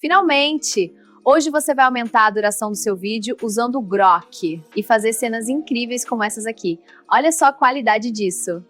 Finalmente! Hoje você vai aumentar a duração do seu vídeo usando o Grok e fazer cenas incríveis como essas aqui. Olha só a qualidade disso!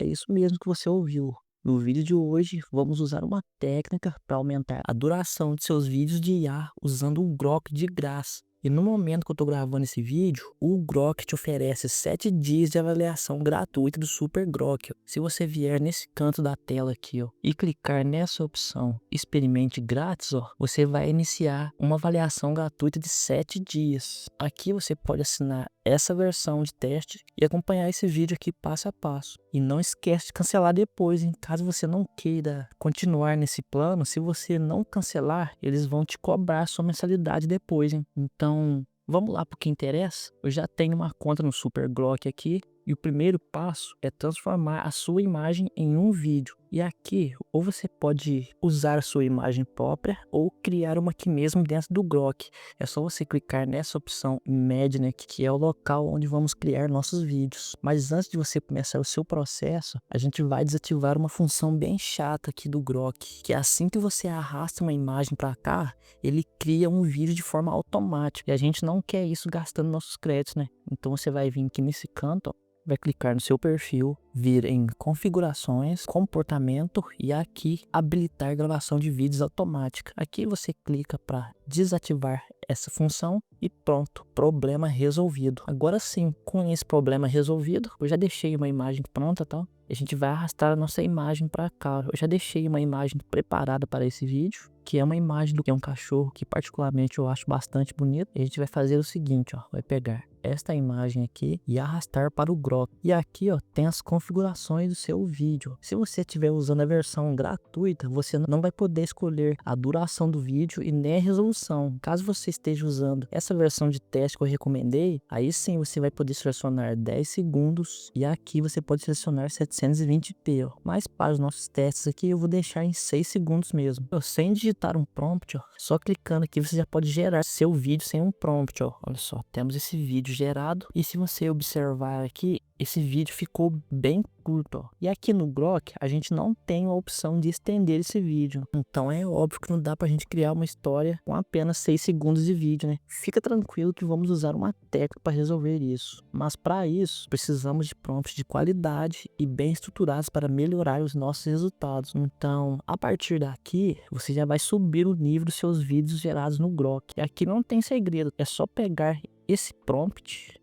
É isso mesmo que você ouviu. No vídeo de hoje, vamos usar uma técnica para aumentar a duração de seus vídeos de IA usando o Grok de graça. E no momento que eu estou gravando esse vídeo, o Grok te oferece 7 dias de avaliação gratuita do Super Grok. Se você vier nesse canto da tela aqui, ó, e clicar nessa opção Experimente Grátis, ó, você vai iniciar uma avaliação gratuita de 7 dias. Aqui você pode assinar essa versão de teste e acompanhar esse vídeo aqui passo a passo. E não esquece de cancelar depois, hein? Caso você não queira continuar nesse plano, se você não cancelar, eles vão te cobrar sua mensalidade depois, hein? Então, vamos lá para o que interessa. Eu já tenho uma conta no Super Grok aqui. E o primeiro passo é transformar a sua imagem em um vídeo. E aqui, ou você pode usar a sua imagem própria ou criar uma aqui mesmo dentro do Grok. É só você clicar nessa opção Imagineer, que é o local onde vamos criar nossos vídeos. Mas antes de você começar o seu processo, a gente vai desativar uma função bem chata aqui do Grok, que é assim que você arrasta uma imagem para cá, ele cria um vídeo de forma automática. E a gente não quer isso gastando nossos créditos, né? Então você vai vir aqui nesse canto, ó, vai clicar no seu perfil, vir em configurações, comportamento e aqui habilitar gravação de vídeos automática. Aqui você clica para desativar essa função e pronto, problema resolvido. Agora sim, com esse problema resolvido, eu já deixei uma imagem pronta, tá? A gente vai arrastar a nossa imagem para cá. Eu já deixei uma imagem preparada para esse vídeo, que é uma imagem do que é um cachorro que particularmente eu acho bastante bonito. E a gente vai fazer o seguinte, ó, vai pegar esta imagem aqui e arrastar para o Grok. E aqui, ó, tem as configurações do seu vídeo. Se você estiver usando a versão gratuita, você não vai poder escolher a duração do vídeo e nem a resolução. Caso você esteja usando essa versão de teste que eu recomendei, aí sim você vai poder selecionar 10 segundos e aqui você pode selecionar 720p, ó. Mas para os nossos testes aqui eu vou deixar em 6 segundos mesmo. Sem digitar um prompt, ó, só clicando aqui você já pode gerar seu vídeo sem um prompt, ó. Olha só, temos esse vídeo gerado e se você observar aqui, esse vídeo ficou bem curto, ó. E aqui no Grok a gente não tem a opção de estender esse vídeo, então é óbvio que não dá pra gente criar uma história com apenas 6 segundos de vídeo, né? Fica tranquilo que vamos usar uma técnica para resolver isso, mas para isso precisamos de prompts de qualidade e bem estruturados para melhorar os nossos resultados. Então, a partir daqui, você já vai subir o nível dos seus vídeos gerados no Grok. E aqui não tem segredo, é só pegar esse prompt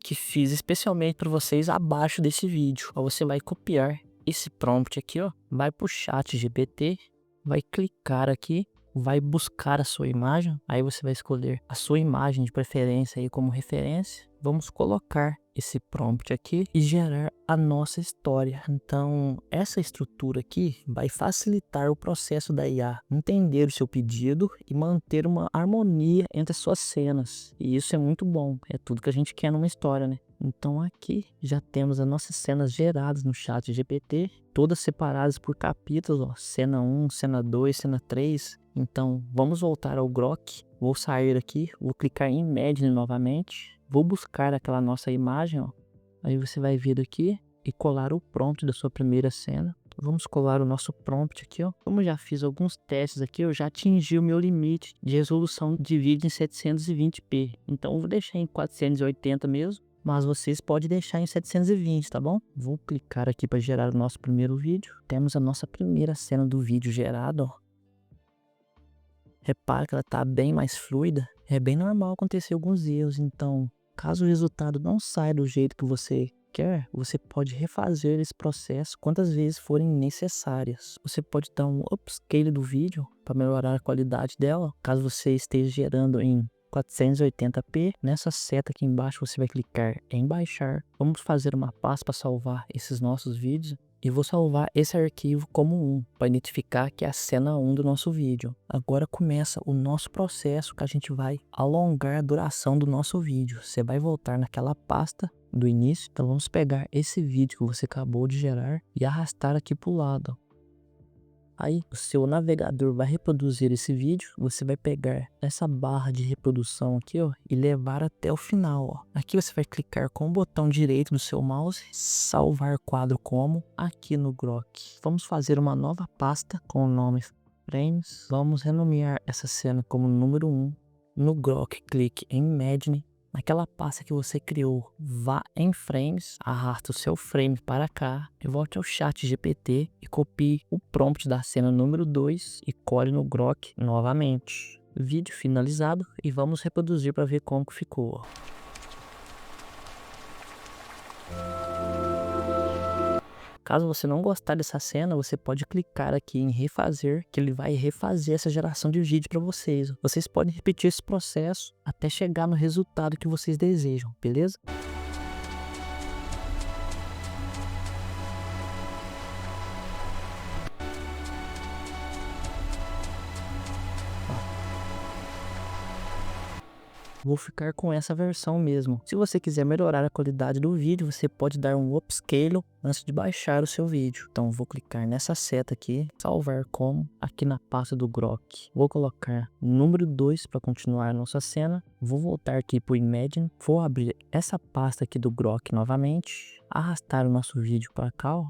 que fiz especialmente para vocês abaixo desse vídeo. Ó, você vai copiar esse prompt aqui, ó, vai para o ChatGPT, vai clicar aqui, vai buscar a sua imagem, aí você vai escolher a sua imagem de preferência aí como referência. Vamos colocar esse prompt aqui e gerar a nossa história. Então, essa estrutura aqui vai facilitar o processo da IA entender o seu pedido e manter uma harmonia entre as suas cenas. E isso é muito bom, é tudo que a gente quer numa história, né? Então aqui já temos as nossas cenas geradas no ChatGPT, todas separadas por capítulos, ó, cena 1, cena 2, cena 3. Então vamos voltar ao Grok, vou sair aqui, vou clicar em Imagine novamente, vou buscar aquela nossa imagem, ó. Aí você vai vir aqui e colar o prompt da sua primeira cena. Vamos colar o nosso prompt aqui, ó. Como já fiz alguns testes aqui, eu já atingi o meu limite de resolução de vídeo em 720p. Então eu vou deixar em 480 mesmo, mas vocês podem deixar em 720, tá bom? Vou clicar aqui para gerar o nosso primeiro vídeo. Temos a nossa primeira cena do vídeo gerada, ó. Repara que ela tá bem mais fluida. É bem normal acontecer alguns erros, então caso o resultado não saia do jeito que você quer, você pode refazer esse processo quantas vezes forem necessárias. Você pode dar um upscale do vídeo para melhorar a qualidade dela. Caso você esteja gerando em 480p, nessa seta aqui embaixo você vai clicar em baixar. Vamos fazer uma pasta para salvar esses nossos vídeos. E vou salvar esse arquivo como 1, para identificar que é a cena 1 do nosso vídeo. Agora começa o nosso processo que a gente vai alongar a duração do nosso vídeo. Você vai voltar naquela pasta do início. Então vamos pegar esse vídeo que você acabou de gerar e arrastar aqui pro lado, ó. Aí o seu navegador vai reproduzir esse vídeo, você vai pegar essa barra de reprodução aqui, ó, e levar até o final, ó. Aqui você vai clicar com o botão direito do seu mouse, salvar quadro como, aqui no Grok. Vamos fazer uma nova pasta com o nome Frames. Vamos renomear essa cena como número 1. No Grok, clique em Imagine. Naquela pasta que você criou, vá em Frames, arrasta o seu frame para cá e volte ao chat GPT e copie o prompt da cena número 2 e cole no Grok novamente. Vídeo finalizado e vamos reproduzir para ver como que ficou. Caso você não gostar dessa cena, você pode clicar aqui em refazer, que ele vai refazer essa geração de vídeo para vocês. Vocês podem repetir esse processo até chegar no resultado que vocês desejam, beleza? Vou ficar com essa versão mesmo. Se você quiser melhorar a qualidade do vídeo, você pode dar um upscale antes de baixar o seu vídeo. Então vou clicar nessa seta aqui, salvar como, aqui na pasta do Grok. Vou colocar número 2 para continuar a nossa cena. Vou voltar aqui para o Imagine. Vou abrir essa pasta aqui do Grok novamente. Arrastar o nosso vídeo para cá, ó.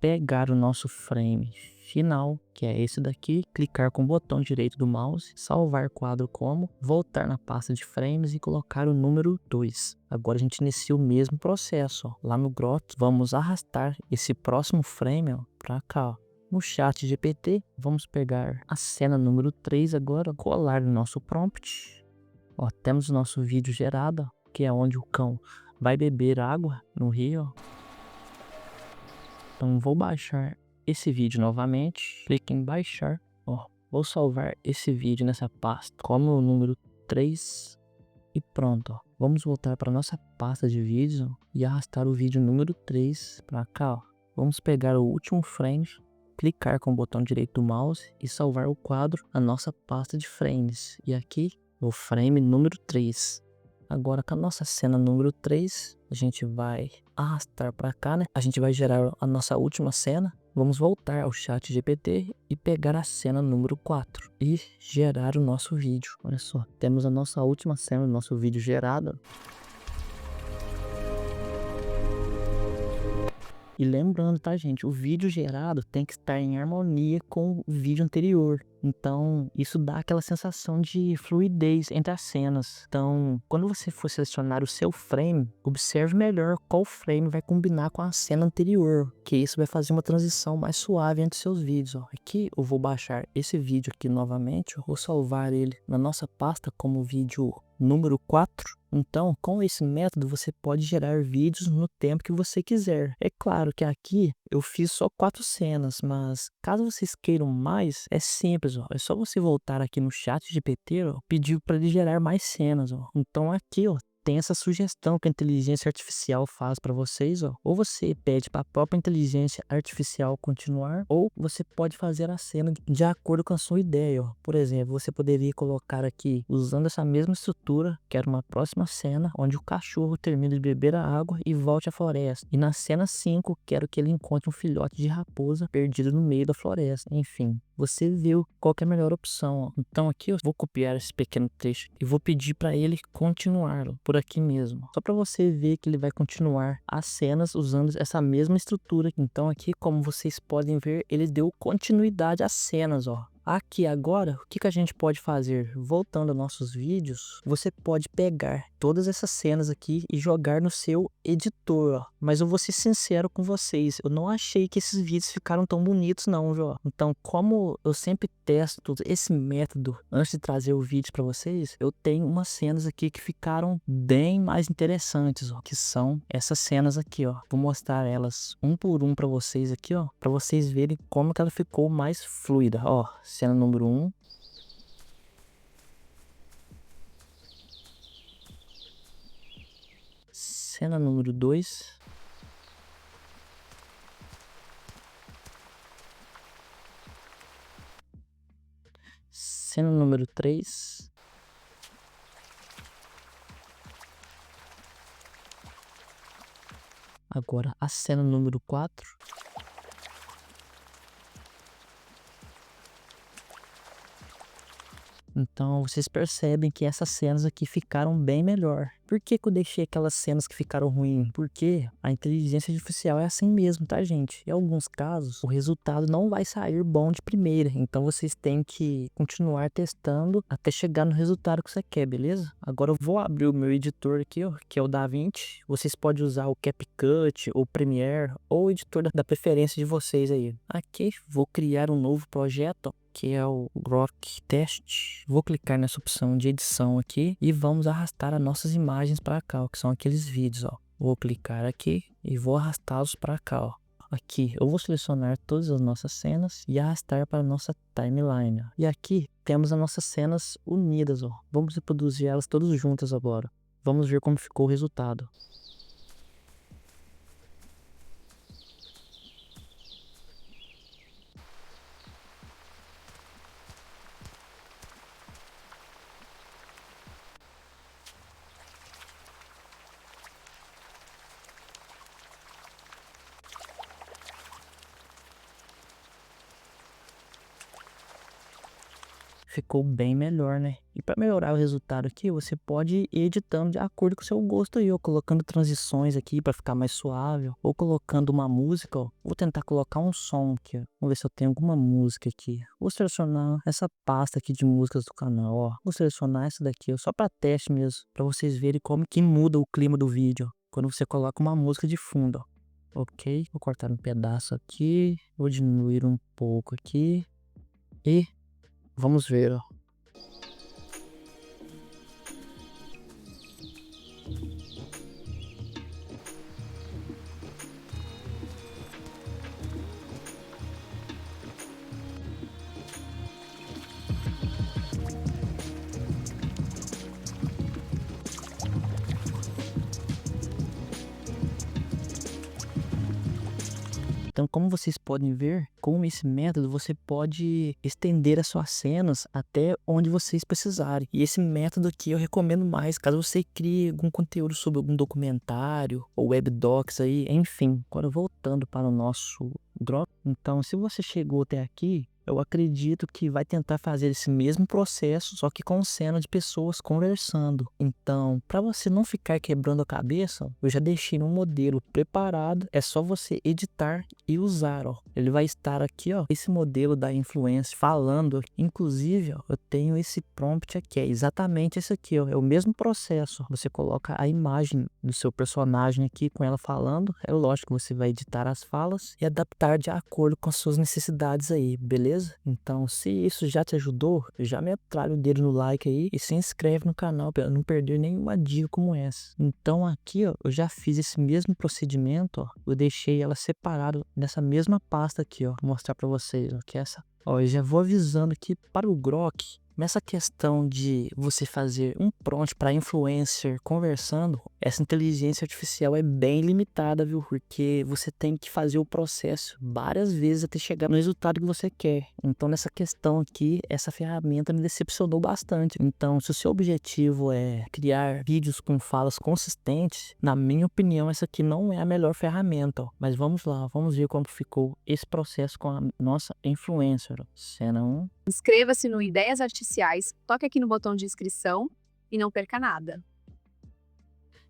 Pegar o nosso frame final, que é esse daqui, clicar com o botão direito do mouse, salvar quadro como, voltar na pasta de frames e colocar o número 2. Agora a gente inicia o mesmo processo, ó. Lá no Grok, vamos arrastar esse próximo frame, ó, para cá, ó. No chat GPT, vamos pegar a cena número 3 agora, colar no nosso prompt. Ó, temos o nosso vídeo gerado, ó, que é onde o cão vai beber água no rio, ó. Então vou baixar esse vídeo novamente, clique em baixar, ó, vou salvar esse vídeo nessa pasta como o número 3 e pronto, ó. Vamos voltar para nossa pasta de vídeos, ó, e arrastar o vídeo número 3 para cá, ó. Vamos pegar o último frame, clicar com o botão direito do mouse e salvar o quadro na nossa pasta de frames. E aqui o frame número 3. Agora com a nossa cena número 3, a gente vai arrastar para cá, né? A gente vai gerar a nossa última cena. Vamos voltar ao chat GPT e pegar a cena número 4 e gerar o nosso vídeo. Olha só, temos a nossa última cena do nosso vídeo gerada. E lembrando, tá, gente, o vídeo gerado tem que estar em harmonia com o vídeo anterior. Então, isso dá aquela sensação de fluidez entre as cenas. Então, quando você for selecionar o seu frame, observe melhor qual frame vai combinar com a cena anterior, que isso vai fazer uma transição mais suave entre seus vídeos, ó. Aqui eu vou baixar esse vídeo aqui novamente, eu vou salvar ele na nossa pasta como vídeo número 4. Então, com esse método, você pode gerar vídeos no tempo que você quiser. É claro que aqui eu fiz só 4 cenas, mas caso vocês queiram mais, é simples, ó. É só você voltar aqui no chat GPT, ó, pedir para ele gerar mais cenas, ó. Então aqui, ó, tem essa sugestão que a inteligência artificial faz para vocês, ó. Ou você pede para a própria inteligência artificial continuar, ou você pode fazer a cena de acordo com a sua ideia, ó. Por exemplo, você poderia colocar aqui, usando essa mesma estrutura, quero uma próxima cena onde o cachorro termina de beber a água e volte à floresta. E na cena 5, quero que ele encontre um filhote de raposa perdido no meio da floresta. Enfim, você viu qual que é a melhor opção, ó. Então aqui eu vou copiar esse pequeno trecho e vou pedir para ele continuar, ó, por aqui mesmo. Só para você ver que ele vai continuar as cenas usando essa mesma estrutura. Então aqui, como vocês podem ver, ele deu continuidade às cenas, ó. Aqui agora, o que a gente pode fazer? Voltando aos nossos vídeos, você pode pegar todas essas cenas aqui e jogar no seu editor, ó. Mas eu vou ser sincero com vocês, eu não achei que esses vídeos ficaram tão bonitos não, viu? Então, como eu sempre testo esse método antes de trazer o vídeo para vocês, eu tenho umas cenas aqui que ficaram bem mais interessantes, ó, que são essas cenas aqui, ó. Vou mostrar elas um por um para vocês aqui, ó, para vocês verem como que ela ficou mais fluida, ó. Cena número 1. Cena número 2. Cena número 3. Agora a cena número 4. Então vocês percebem que essas cenas aqui ficaram bem melhor. Por que que eu deixei aquelas cenas que ficaram ruins? Porque a inteligência artificial é assim mesmo, tá, gente? Em alguns casos, o resultado não vai sair bom de primeira. Então vocês têm que continuar testando até chegar no resultado que você quer, beleza? Agora eu vou abrir o meu editor aqui, ó, que é o DaVinci. Vocês podem usar o CapCut ou Premiere ou o editor da preferência de vocês aí. Aqui, vou criar um novo projeto, ó, que é o Grok Test. Vou clicar nessa opção de edição aqui e vamos arrastar as nossas imagens para cá, ó, que são aqueles vídeos, ó. Vou clicar aqui e vou arrastá-los para cá, ó. Aqui eu vou selecionar todas as nossas cenas e arrastar para a nossa timeline. E aqui temos as nossas cenas unidas, ó. Vamos reproduzir elas todas juntas agora. Vamos ver como ficou o resultado. Ficou bem melhor, né? E para melhorar o resultado aqui, você pode ir editando de acordo com o seu gosto aí, ó, colocando transições aqui para ficar mais suave, ó, ou colocando uma música, ó. Vou tentar colocar um som aqui, ó. Vamos ver se eu tenho alguma música aqui. Vou selecionar essa pasta aqui de músicas do canal, ó. Vou selecionar essa daqui, ó, só para teste mesmo, para vocês verem como que muda o clima do vídeo, ó, quando você coloca uma música de fundo, ó. Ok, vou cortar um pedaço aqui, vou diminuir um pouco aqui e vamos ver, ó. Então, como vocês podem ver, com esse método você pode estender as suas cenas até onde vocês precisarem. E esse método aqui eu recomendo mais caso você crie algum conteúdo sobre algum documentário ou webdocs aí, enfim. Agora voltando para o nosso Grok. Então, se você chegou até aqui, eu acredito que vai tentar fazer esse mesmo processo, só que com cena de pessoas conversando. Então, para você não ficar quebrando a cabeça, eu já deixei um modelo preparado. É só você editar e usar, ó. Ele vai estar aqui, ó, esse modelo da influência falando. Inclusive, ó, eu tenho esse prompt aqui, é exatamente esse aqui, ó. É o mesmo processo. Você coloca a imagem do seu personagem aqui com ela falando. É lógico que você vai editar as falas e adaptar de acordo com as suas necessidades aí, beleza? Então, se isso já te ajudou, já metralha o dedo no like aí e se inscreve no canal para não perder nenhuma dica como essa. Então aqui, ó, eu já fiz esse mesmo procedimento, ó, eu deixei ela separada nessa mesma pasta aqui, ó, vou mostrar para vocês, ó, que é essa. Ó, eu já vou avisando aqui para o Grok. Nessa questão de você fazer um prompt para influencer conversando, essa inteligência artificial é bem limitada, viu? Porque você tem que fazer o processo várias vezes até chegar no resultado que você quer. Então, nessa questão aqui, essa ferramenta me decepcionou bastante. Então, se o seu objetivo é criar vídeos com falas consistentes, na minha opinião, essa aqui não é a melhor ferramenta, ó. Mas vamos lá, vamos ver como ficou esse processo com a nossa influencer, ó. Cena 1. Inscreva-se no Ideias Artificiais, toque aqui no botão de inscrição e não perca nada.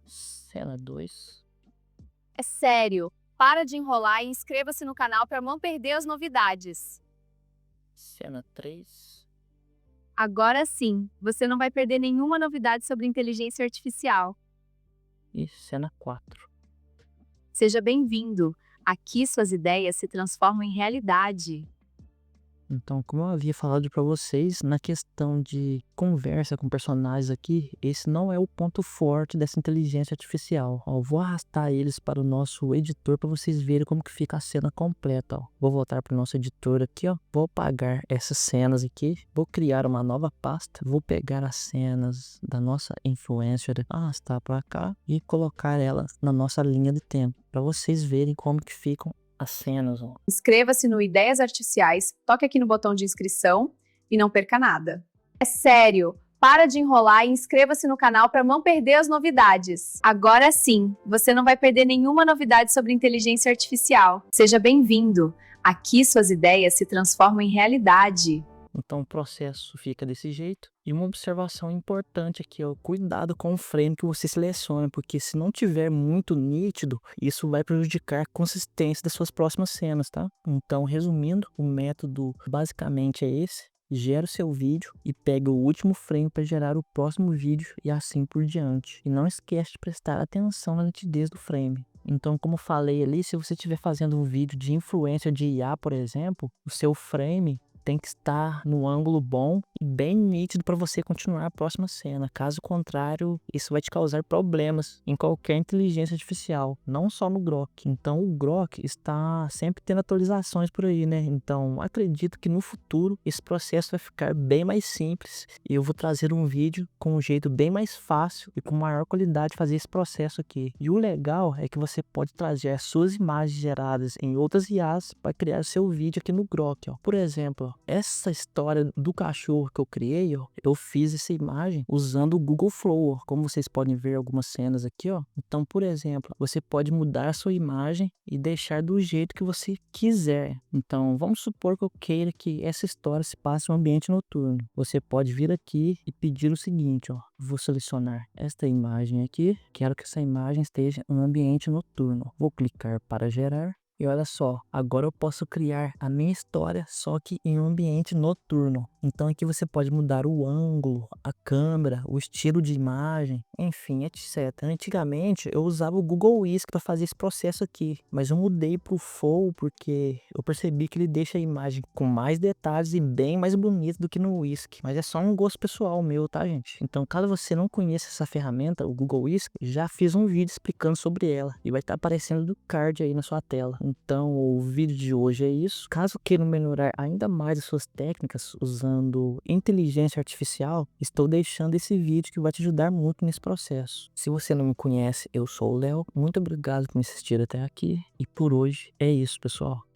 Cena 2. É sério, para de enrolar e inscreva-se no canal para não perder as novidades. Cena 3. Agora sim, você não vai perder nenhuma novidade sobre inteligência artificial. E cena 4. Seja bem-vindo. Aqui suas ideias se transformam em realidade. Então, como eu havia falado para vocês, na questão de conversa com personagens aqui, esse não é o ponto forte dessa inteligência artificial. Ó, eu vou arrastar eles para o nosso editor para vocês verem como que fica a cena completa. Ó. Vou voltar para o nosso editor aqui, ó. Vou apagar essas cenas aqui, vou criar uma nova pasta, vou pegar as cenas da nossa influencer, arrastar para cá e colocar elas na nossa linha de tempo, para vocês verem como que ficam as cenas, ó. Inscreva-se no Ideias Artificiais, toque aqui no botão de inscrição e não perca nada. É sério, Para de enrolar e inscreva-se no canal para não perder as novidades. Agora sim, você não vai perder nenhuma novidade sobre inteligência artificial. Seja bem-vindo! Aqui suas ideias se transformam em realidade. Então o processo fica desse jeito. E uma observação importante aqui é o cuidado com o frame que você seleciona, porque se não tiver muito nítido, isso vai prejudicar a consistência das suas próximas cenas, tá? Então, resumindo, o método basicamente é esse. Gera o seu vídeo e pega o último frame para gerar o próximo vídeo e assim por diante. E não esquece de prestar atenção na nitidez do frame. Então, como falei ali, se você estiver fazendo um vídeo de influência de IA, por exemplo, o seu frame tem que estar no ângulo bom e bem nítido para você continuar a próxima cena. Caso contrário, isso vai te causar problemas em qualquer inteligência artificial, não só no Grok. Então, o Grok está sempre tendo atualizações por aí, né? Então, acredito que no futuro esse processo vai ficar bem mais simples e eu vou trazer um vídeo com um jeito bem mais fácil e com maior qualidade de fazer esse processo aqui. E o legal é que você pode trazer as suas imagens geradas em outras IAs para criar seu vídeo aqui no Grok, ó. Por exemplo, essa história do cachorro que eu criei, ó, eu fiz essa imagem usando o Google Flow, ó, como vocês podem ver algumas cenas aqui, ó. Então, por exemplo, você pode mudar a sua imagem e deixar do jeito que você quiser. Então, vamos supor que eu queira que essa história se passe em um ambiente noturno. Você pode vir aqui e pedir o seguinte, ó. Vou selecionar esta imagem aqui. Quero que essa imagem esteja em um ambiente noturno. Vou clicar para gerar. E olha só, agora eu posso criar a minha história, só que em um ambiente noturno. Então aqui você pode mudar o ângulo, a câmera, o estilo de imagem, enfim, etc. Antigamente eu usava o Google Whisk para fazer esse processo aqui, mas eu mudei para o Flow porque eu percebi que ele deixa a imagem com mais detalhes e bem mais bonita do que no Whisk. Mas é só um gosto pessoal meu, tá, gente? Então, caso você não conheça essa ferramenta, o Google Whisk, já fiz um vídeo explicando sobre ela e vai estar aparecendo no card aí na sua tela. Então, o vídeo de hoje é isso. Caso queiram melhorar ainda mais as suas técnicas usando inteligência artificial, estou deixando esse vídeo que vai te ajudar muito nesse processo. Se você não me conhece, eu sou o Léo. Muito obrigado por me assistir até aqui. E por hoje é isso, pessoal.